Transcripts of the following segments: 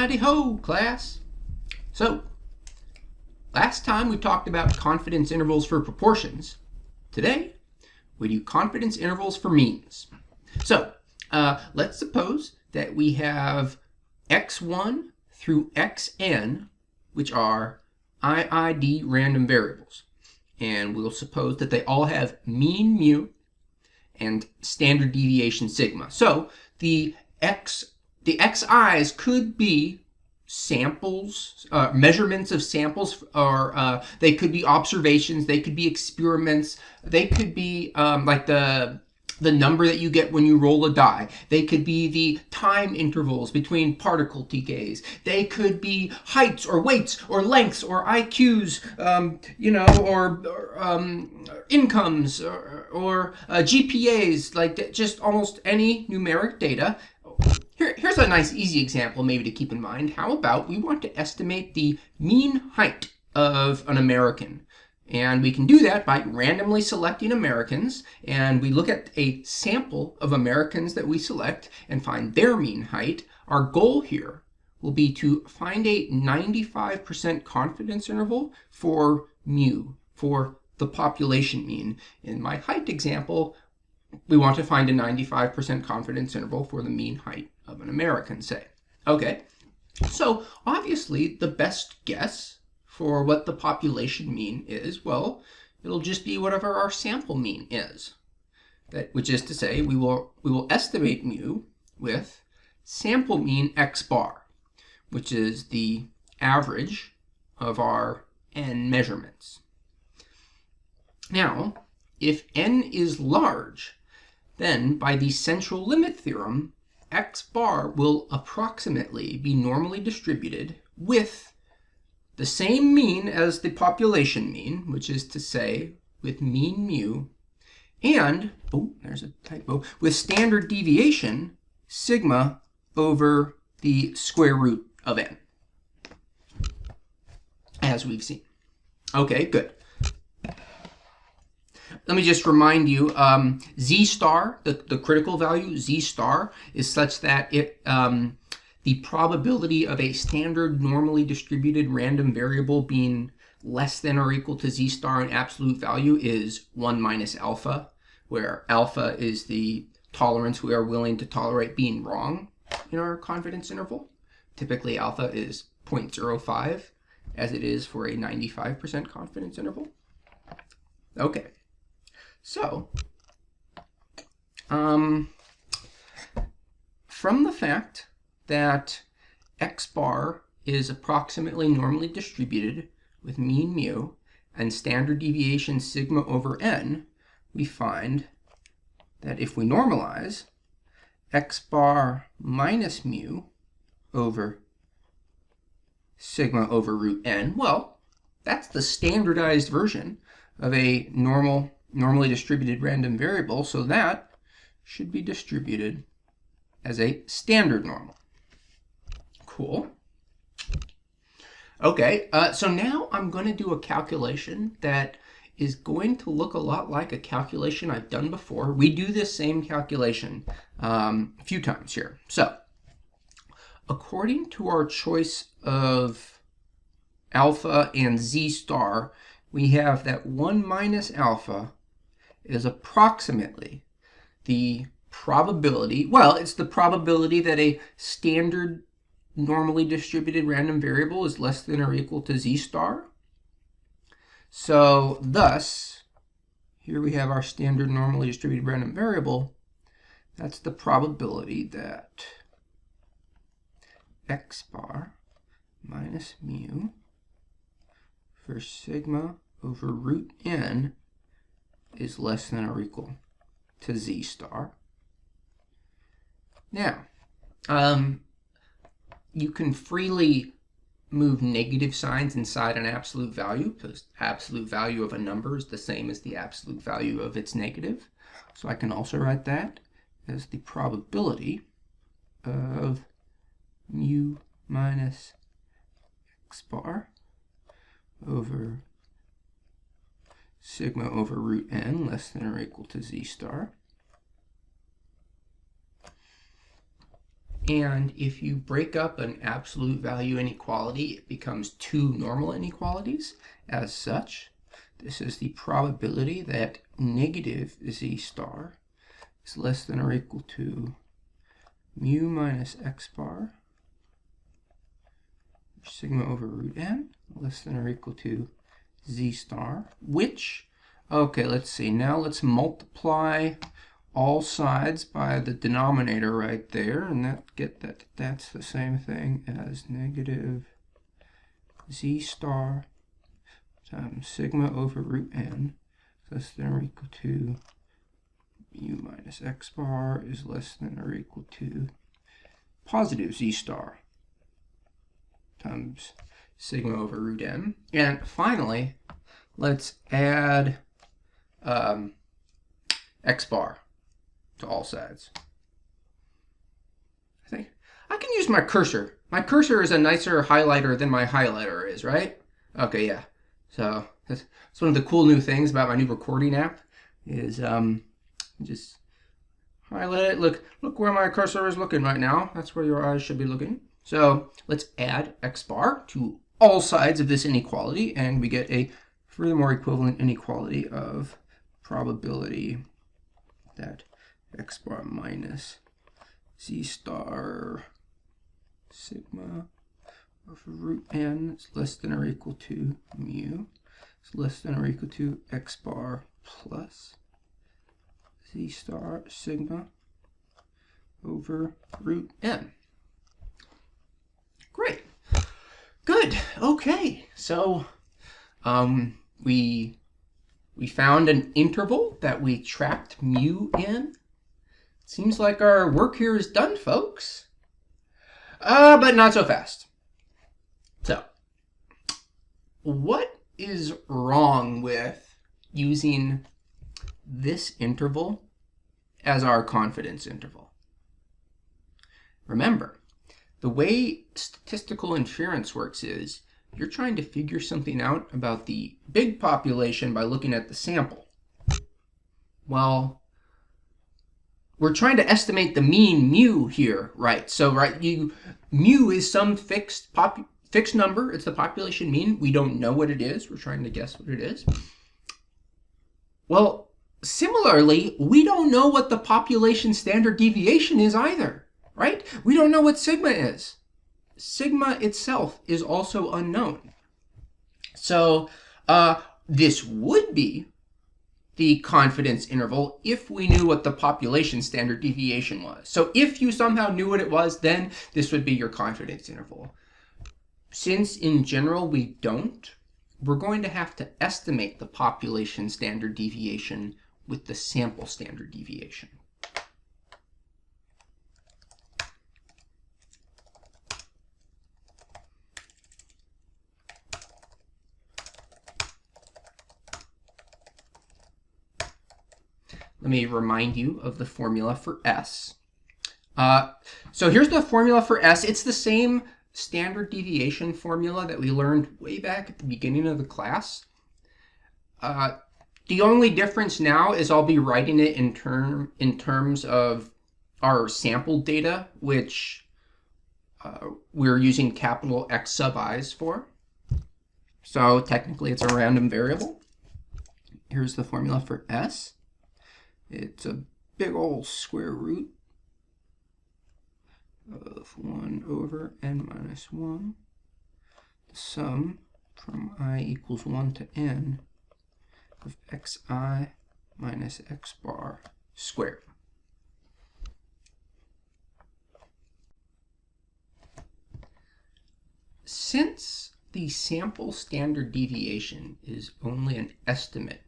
Howdy ho, class. So, last time we talked about confidence intervals for proportions. Today, we do confidence intervals for means. So, let's suppose that we have x1 through xn, which are IID random variables. And we'll suppose that they all have mean mu and standard deviation sigma. So, the xi's could be samples, measurements of samples, or they could be observations, they could be experiments, they could be like the number that you get when you roll a die. They could be the time intervals between particle decays. They could be heights or weights or lengths or IQs, or incomes or GPAs, like just almost any numeric data. Here's a nice easy example maybe to keep in mind. How about we want to estimate the mean height of an American? And we can do that by randomly selecting Americans, and we look at a sample of Americans that we select and find their mean height. Our goal here will be to find a 95% confidence interval for mu, for the population mean. In my height example, we want to find a 95% confidence interval for the mean height of an American, say. Okay, so obviously the best guess for what the population mean is, well, it'll just be whatever our sample mean is. Which is to say, we will estimate mu with sample mean x bar, which is the average of our n measurements. Now, if n is large, then by the central limit theorem, x bar will approximately be normally distributed with the same mean as the population mean, which is to say with mean mu, and, oh, there's a typo, with standard deviation sigma over the square root of n, as we've seen. Okay, good. Let me just remind you, z star, the critical value, z star, is such that the probability of a standard normally distributed random variable being less than or equal to z star in absolute value is 1 minus alpha, where alpha is the tolerance we are willing to tolerate being wrong in our confidence interval. Typically, alpha is 0.05, as it is for a 95% confidence interval. Okay. So, from the fact that x bar is approximately normally distributed with mean mu and standard deviation sigma over n, we find that if we normalize x bar minus mu over sigma over root n, well, that's the standardized version of a normally distributed random variable, so that should be distributed as a standard normal. Cool. Okay, so now I'm going to do a calculation that is going to look a lot like a calculation I've done before. We do this same calculation a few times here. So, according to our choice of alpha and z star, we have that 1 minus alpha is approximately the probability, well, it's the probability that a standard normally distributed random variable is less than or equal to z star. So thus, here we have our standard normally distributed random variable. That's the probability that x bar minus mu for sigma over root n is less than or equal to z star. Now, you can freely move negative signs inside an absolute value, because absolute value of a number is the same as the absolute value of its negative. So I can also write that as the probability of mu minus x bar over sigma over root n less than or equal to z star. And if you break up an absolute value inequality, it becomes two normal inequalities. As such, this is the probability that negative z star is less than or equal to mu minus x bar sigma over root n less than or equal to z star, which, okay, let's see, now let's multiply all sides by the denominator right there, and that's the same thing as negative z star times sigma over root n less than or equal to mu minus x bar is less than or equal to positive z star times sigma over root n. And finally, let's add x bar to all sides. I think I can use my cursor. My cursor is a nicer highlighter than my highlighter is, right? Okay, yeah. So that's one of the cool new things about my new recording app is just highlight it. Look where my cursor is looking right now. That's where your eyes should be looking. So let's add x bar to all sides of this inequality, and we get a furthermore equivalent inequality of probability that x bar minus z star sigma over root n is less than or equal to mu is less than or equal to x bar plus z star sigma over root n. Great. Good. Okay. So we found an interval that we trapped mu in. Seems like our work here is done, folks. But not so fast. So, what is wrong with using this interval as our confidence interval? Remember, the way statistical inference works is you're trying to figure something out about the big population by looking at the sample. Well, we're trying to estimate the mean mu here, right? So, right, mu is some fixed number. It's the population mean. We don't know what it is. We're trying to guess what it is. Well, similarly, we don't know what the population standard deviation is either, right? We don't know what sigma is. Sigma itself is also unknown. So this would be the confidence interval if we knew what the population standard deviation was. So if you somehow knew what it was, then this would be your confidence interval. Since in general we don't, we're going to have to estimate the population standard deviation with the sample standard deviation. Let me remind you of the formula for S. So here's the formula for S. It's the same standard deviation formula that we learned way back at the beginning of the class. The only difference now is I'll be writing it in terms of our sample data, which we're using capital X sub i's for. So technically it's a random variable. Here's the formula for S. It's a big old square root of 1 over n minus 1. The sum from I equals 1 to n of xi minus x bar squared. Since the sample standard deviation is only an estimate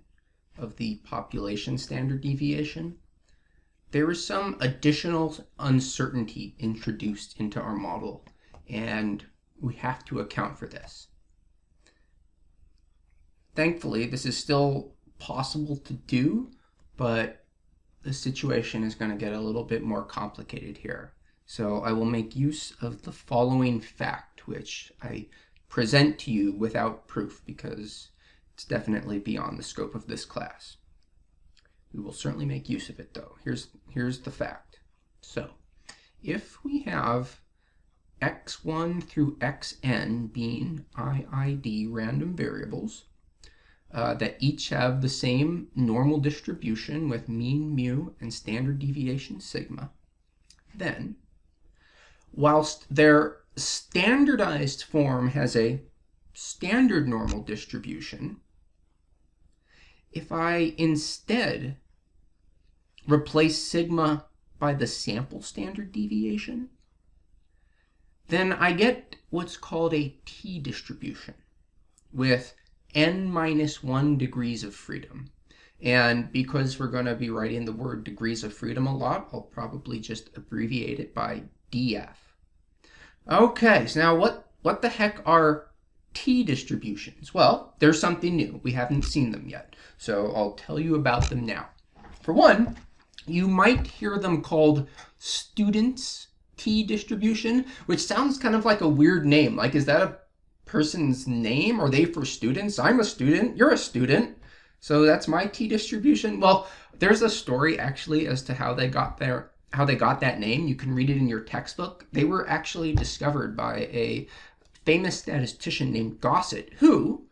of the population standard deviation, there is some additional uncertainty introduced into our model, and we have to account for this. Thankfully, this is still possible to do, but the situation is going to get a little bit more complicated here. So I will make use of the following fact, which I present to you without proof because it's definitely beyond the scope of this class. We will certainly make use of it though. Here's the fact. So if we have x1 through xn being IID random variables that each have the same normal distribution with mean mu and standard deviation sigma, then whilst their standardized form has a standard normal distribution, if I instead replace sigma by the sample standard deviation, then I get what's called a t-distribution with n-1 degrees of freedom. And because we're going to be writing the word degrees of freedom a lot, I'll probably just abbreviate it by df. Okay, so now what the heck are t-distributions? Well, they're something new. We haven't seen them yet, so I'll tell you about them now. For one, you might hear them called students' t-distribution, which sounds kind of like a weird name. Like, is that a person's name? Are they for students? I'm a student. You're a student. So that's my t-distribution. Well, there's a story actually as to how they got that name. You can read it in your textbook. They were actually discovered by a famous statistician named Gossett, who,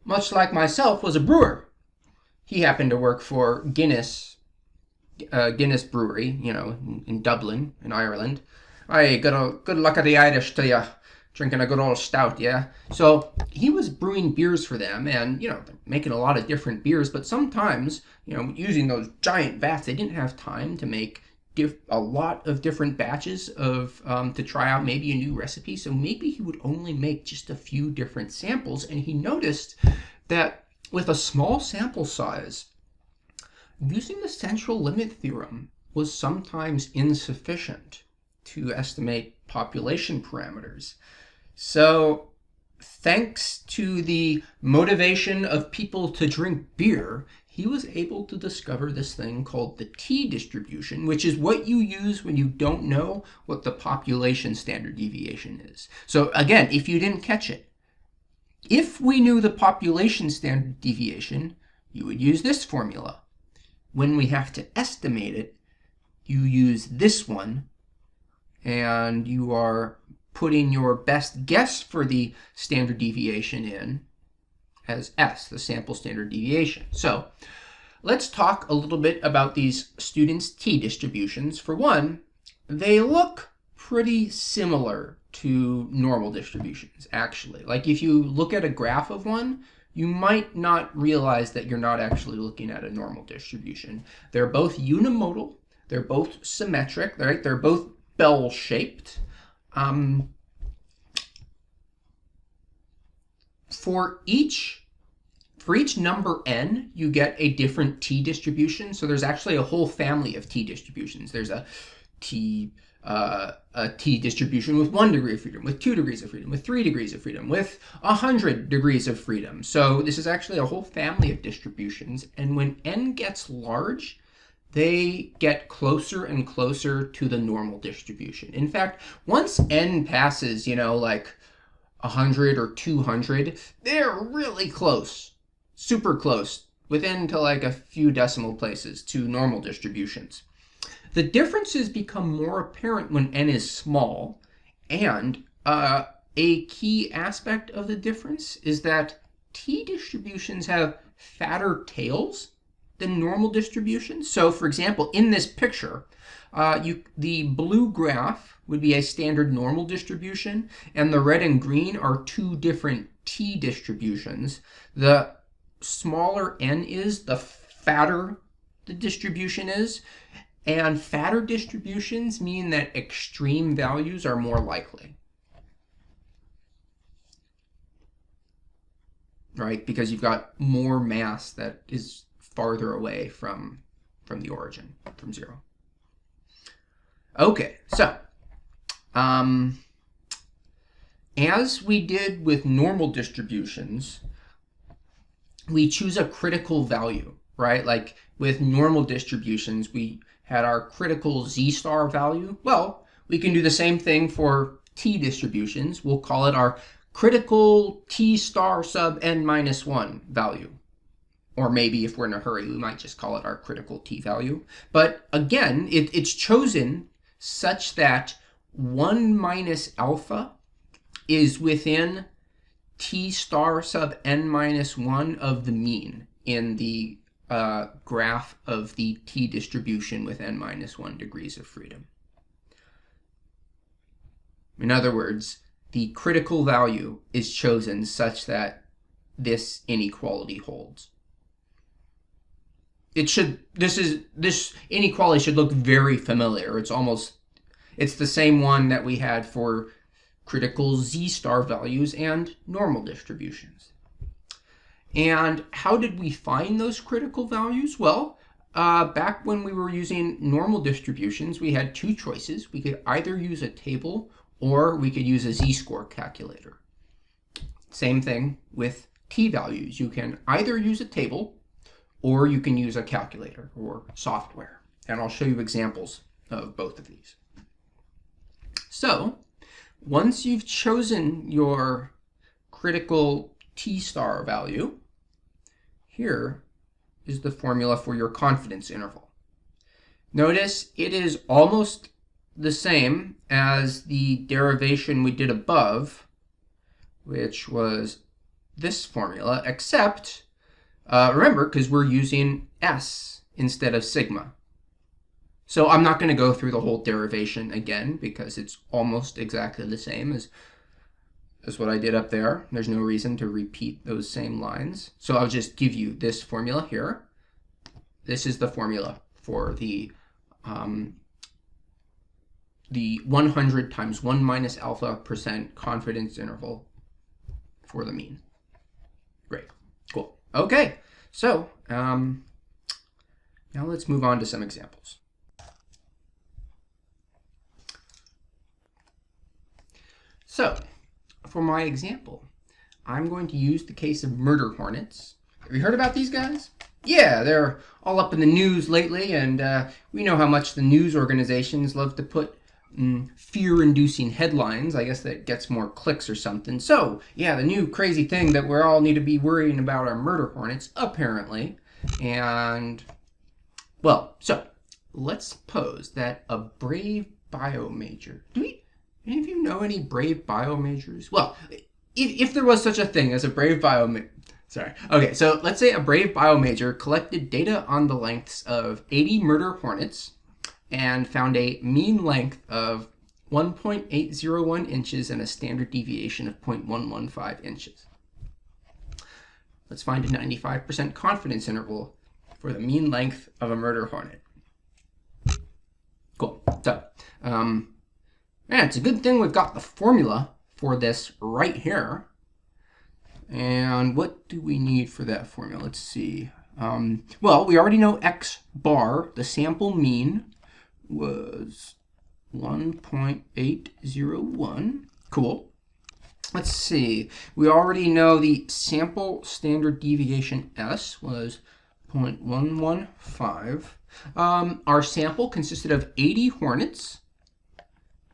much like myself, was a brewer. He happened to work for Guinness Brewery, in Dublin, in Ireland. Aye, good luck at the Irish to you, drinking a good old stout, yeah? So he was brewing beers for them, and, they're making a lot of different beers, but sometimes, using those giant vats, they didn't have time to make a lot of different batches of to try out maybe a new recipe. So maybe he would only make just a few different samples, and he noticed that with a small sample size, using the central limit theorem was sometimes insufficient to estimate population parameters. So thanks to the motivation of people to drink beer, he was able to discover this thing called the t-distribution, which is what you use when you don't know what the population standard deviation is. So again, if you didn't catch it, if we knew the population standard deviation, you would use this formula. When we have to estimate it, you use this one, and you are putting your best guess for the standard deviation in as S, the sample standard deviation. So let's talk a little bit about these students' t-distributions. For one, they look pretty similar to normal distributions, actually. Like if you look at a graph of one, you might not realize that you're not actually looking at a normal distribution. They're both unimodal, they're both symmetric, right? They're both bell-shaped. For each number n, you get a different t-distribution. So there's actually a whole family of t-distributions. There's a t-distribution with 1 degree of freedom, with 2 degrees of freedom, with 3 degrees of freedom, with 100 degrees of freedom. So this is actually a whole family of distributions. And when n gets large, they get closer and closer to the normal distribution. In fact, once n passes, like 100 or 200, they're really close, super close, within to like a few decimal places to normal distributions. The differences become more apparent when n is small, and a key aspect of the difference is that t-distributions have fatter tails than normal distributions. So for example, in this picture, the blue graph would be a standard normal distribution, and the red and green are two different t-distributions. The smaller n is, the fatter the distribution is, and fatter distributions mean that extreme values are more likely. Right? Because you've got more mass that is farther away from the origin, from zero. Okay, so as we did with normal distributions, we choose a critical value, right? Like with normal distributions, we had our critical z-star value. Well, we can do the same thing for t-distributions. We'll call it our critical t-star sub n-1 value. Or maybe if we're in a hurry, we might just call it our critical t value. But again, it's chosen such that 1 minus alpha is within t star sub n minus 1 of the mean in the graph of the t distribution with n minus 1 degrees of freedom. In other words, the critical value is chosen such that this inequality holds. This inequality should look very familiar. It's the same one that we had for critical z star values and normal distributions. And how did we find those critical values? Well, back when we were using normal distributions, we had two choices. We could either use a table or we could use a z-score calculator. Same thing with t-values. You can either use a table or you can use a calculator or software. And I'll show you examples of both of these. So once you've chosen your critical t-star value, here is the formula for your confidence interval. Notice it is almost the same as the derivation we did above, which was this formula, except, remember, because we're using S instead of sigma. So I'm not going to go through the whole derivation again because it's almost exactly the same as what I did up there. There's no reason to repeat those same lines. So I'll just give you this formula here. This is the formula for the 100 times 1 minus alpha % confidence interval for the mean. Great, cool. Okay, so now let's move on to some examples. So for my example, I'm going to use the case of murder hornets. Have you heard about these guys? Yeah, they're all up in the news lately, and we know how much the news organizations love to put fear-inducing headlines. I guess that gets more clicks or something. So, yeah, the new crazy thing that we all need to be worrying about are murder hornets, apparently. And, well, so let's suppose that a brave bio major. Any of you know any brave bio majors? Well, if there was such a thing as a brave bio major. Sorry. Okay, so let's say a brave bio major collected data on the lengths of 80 murder hornets and found a mean length of 1.801 inches and a standard deviation of 0.115 inches. Let's find a 95% confidence interval for the mean length of a murder hornet. Cool. So, it's a good thing we've got the formula for this right here. And what do we need for that formula? Let's see. Well, we already know x bar, the sample mean, was 1.801. Cool. Let's see. We already know the sample standard deviation S was 0.115. Our sample consisted of 80 hornets.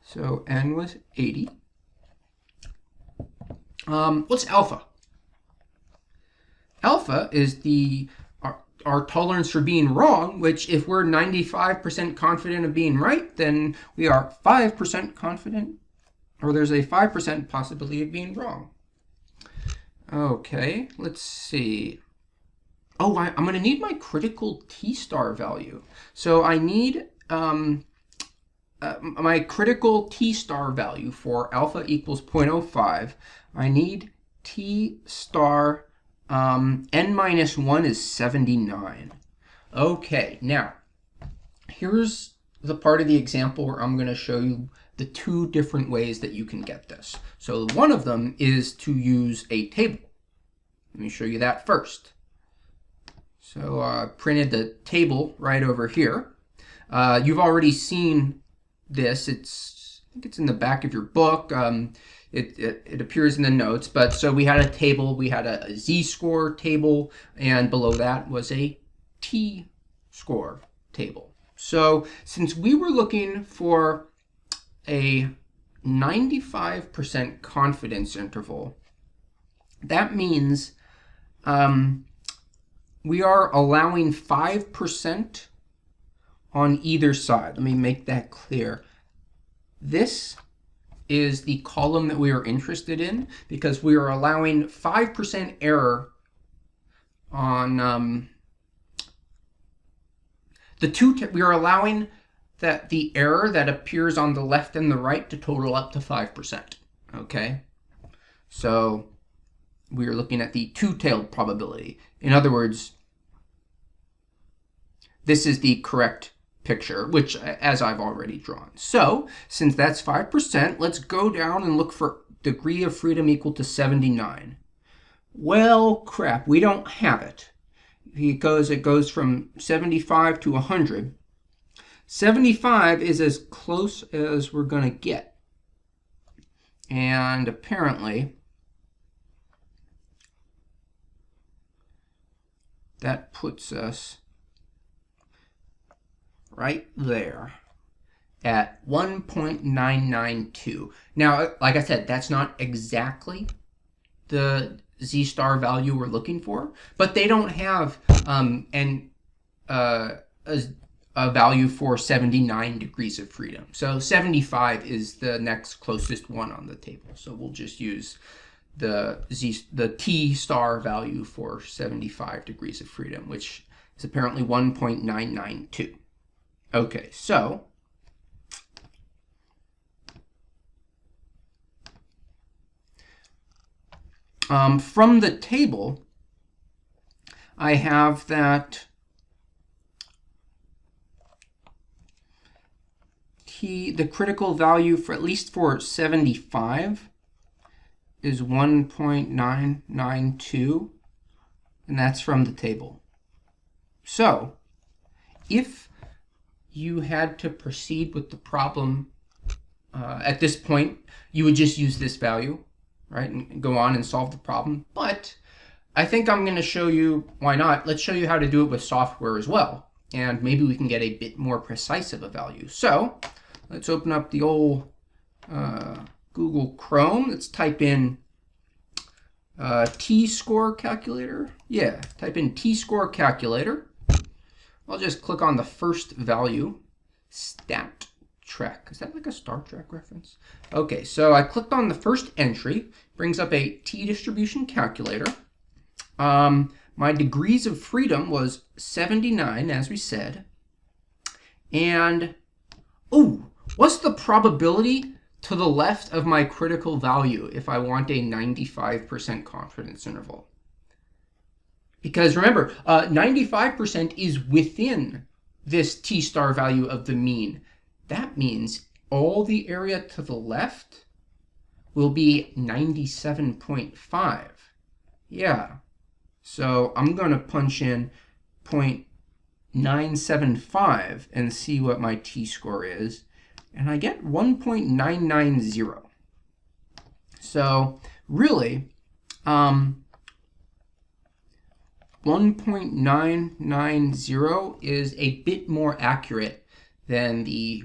So N was 80. What's alpha? Alpha is our tolerance for being wrong, which if we're 95% confident of being right, then we are 5% confident, or there's a 5% possibility of being wrong. Okay, let's see. Oh, I'm going to need my critical t-star value. So I need my critical t-star value for alpha equals 0.05. I need t-star n minus 1 is 79. Okay, now here's the part of the example where I'm going to show you the two different ways that you can get this. So one of them is to use a table. Let me show you that first. So I printed the table right over here. You've already seen this. I think it's in the back of your book. It appears in the notes, but so we had a table, we had a z-score table, and below that was a t-score table. So since we were looking for a 95% confidence interval, that means we are allowing 5% on either side. Let me make that clear. this is the column that we are interested in because we are allowing 5% error on we are allowing that the error that appears on the left and the right to total up to 5%. Okay, so we are looking at the two-tailed probability. In other words, this is the correct picture, which as I've already drawn. So since that's 5%, let's go down and look for degree of freedom equal to 79. Well, crap, we don't have it because it goes from 75 to 100. 75 is as close as we're going to get. And apparently, that puts us right there at 1.992. Now, like I said, that's not exactly the z-star value we're looking for, but they don't have a value for 79 degrees of freedom. So 75 is the next closest one on the table. So we'll just use the t-star value for 75 degrees of freedom, which is apparently 1.992. Okay, so from the table, I have that the critical value for at least for 75 is 1.992, and that's from the table. So if you had to proceed with the problem at this point, you would just use this value, right, and go on and solve the problem. But I think I'm going to show you, why not? Let's show you how to do it with software as well, and maybe we can get a bit more precise of a value. So let's open up the old Google Chrome. Let's type in t-score calculator. Yeah, type in t-score calculator. I'll just click on the first value, stat trek. Is that like a Star Trek reference? Okay, so I clicked on the first entry, brings up a t-distribution calculator. My degrees of freedom was 79, as we said. And, oh, what's the probability to the left of my critical value if I want a 95% confidence interval? Because remember, 95% is within this t-star value of the mean. That means all the area to the left will be 97.5. Yeah. So I'm going to punch in 0.975 and see what my t-score is. And I get 1.990. So really, 1.990 is a bit more accurate than the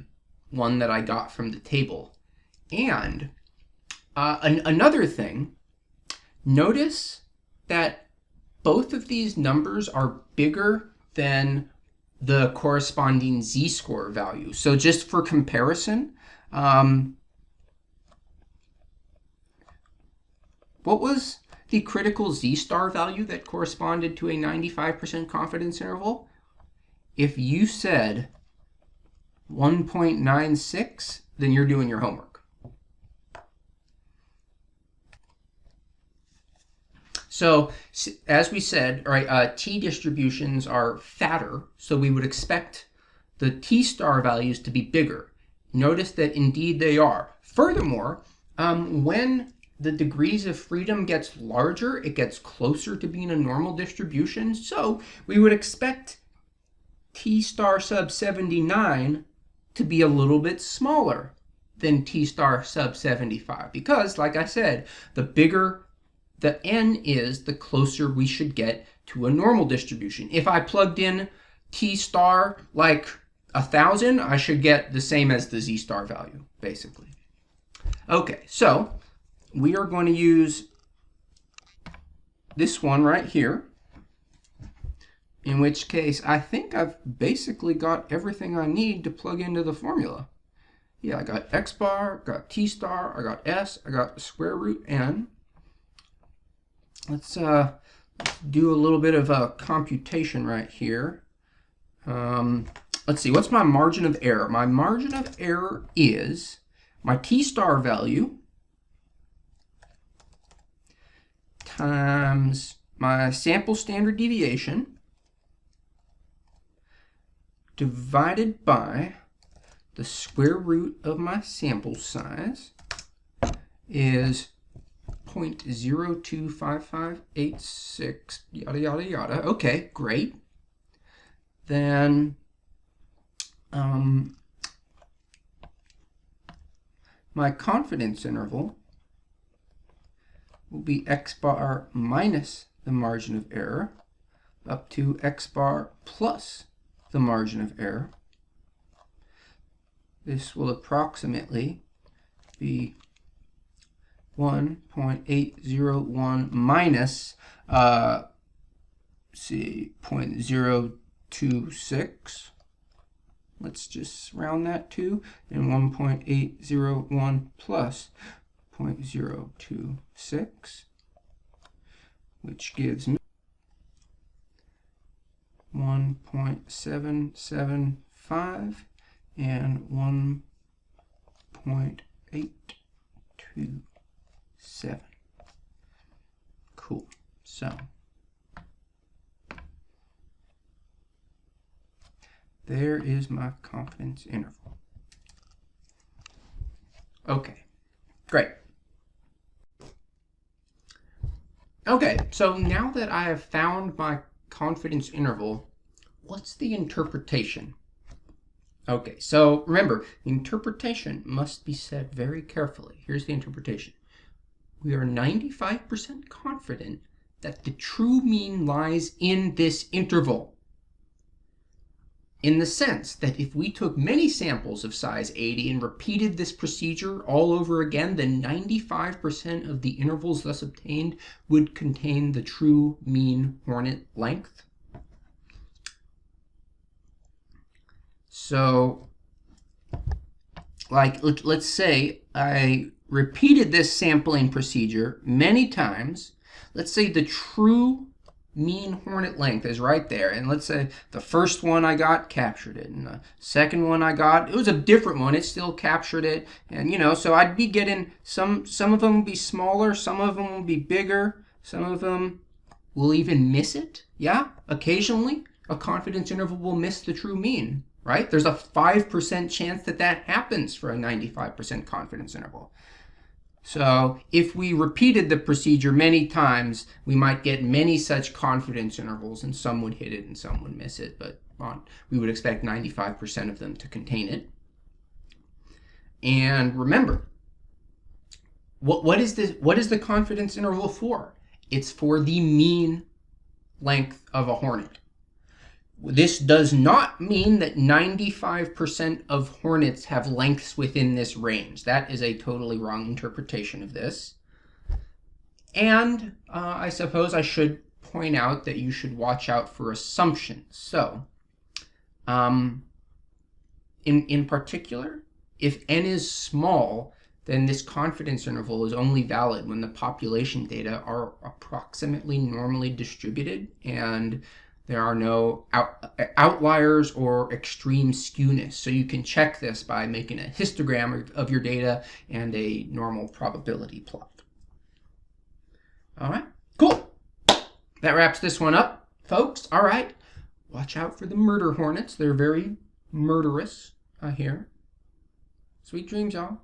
one that I got from the table. And another thing, notice that both of these numbers are bigger than the corresponding z-score value. So just for comparison, what was the critical z-star value that corresponded to a 95% confidence interval? If you said 1.96, then you're doing your homework. So as we said, right, t distributions are fatter, so we would expect the t-star values to be bigger. Notice that indeed they are. Furthermore, when the degrees of freedom gets larger, it gets closer to being a normal distribution. So we would expect t-star sub 79 to be a little bit smaller than t-star sub 75. Because, like I said, the bigger the n is, the closer we should get to a normal distribution. If I plugged in t-star like 1,000, I should get the same as the z-star value, basically. Okay, so we are going to use this one right here, in which case I think I've basically got everything I need to plug into the formula. Yeah, I got x bar, got t star, I got s, I got square root n. Let's do a little bit of a computation right here. Let's see, what's my margin of error? My margin of error is my t star value times my sample standard deviation divided by the square root of my sample size is 0.025586, yada, yada, yada. Okay, great. Then my confidence interval will be x bar minus the margin of error up to x bar plus the margin of error. This will approximately be 1.801 minus 0.026. Let's just round that to, and 1.801 plus 0.026, which gives me 1.775 and 1.827. Cool. So there is my confidence interval. Okay, great. Okay, so now that I have found my confidence interval, what's the interpretation? Okay, so remember, the interpretation must be said very carefully. Here's the interpretation. We are 95% confident that the true mean lies in this interval, in the sense that if we took many samples of size 80 and repeated this procedure all over again, then 95% of the intervals thus obtained would contain the true mean Hornet length. So, like, let's say I repeated this sampling procedure many times. Let's say the true mean Hornet length is right there, and let's say the first one I got captured it, and the second one I got, it was a different one, it still captured it, and so I'd be getting some of them will be smaller, some of them will be bigger, some of them will even miss it. Yeah, occasionally a confidence interval will miss the true mean, right? There's a 5% chance that that happens for a 95% confidence interval. So if we repeated the procedure many times, we might get many such confidence intervals, and some would hit it and some would miss it, but we would expect 95% of them to contain it. And remember, what is the confidence interval for? It's for the mean length of a hornet. This does not mean that 95% of hornets have lengths within this range. That is a totally wrong interpretation of this. And I suppose I should point out that you should watch out for assumptions. So, in particular, if n is small, then this confidence interval is only valid when the population data are approximately normally distributed and there are no outliers or extreme skewness. So you can check this by making a histogram of your data and a normal probability plot. All right, cool. That wraps this one up, folks. All right, watch out for the murder hornets. They're very murderous, I hear. Sweet dreams, y'all.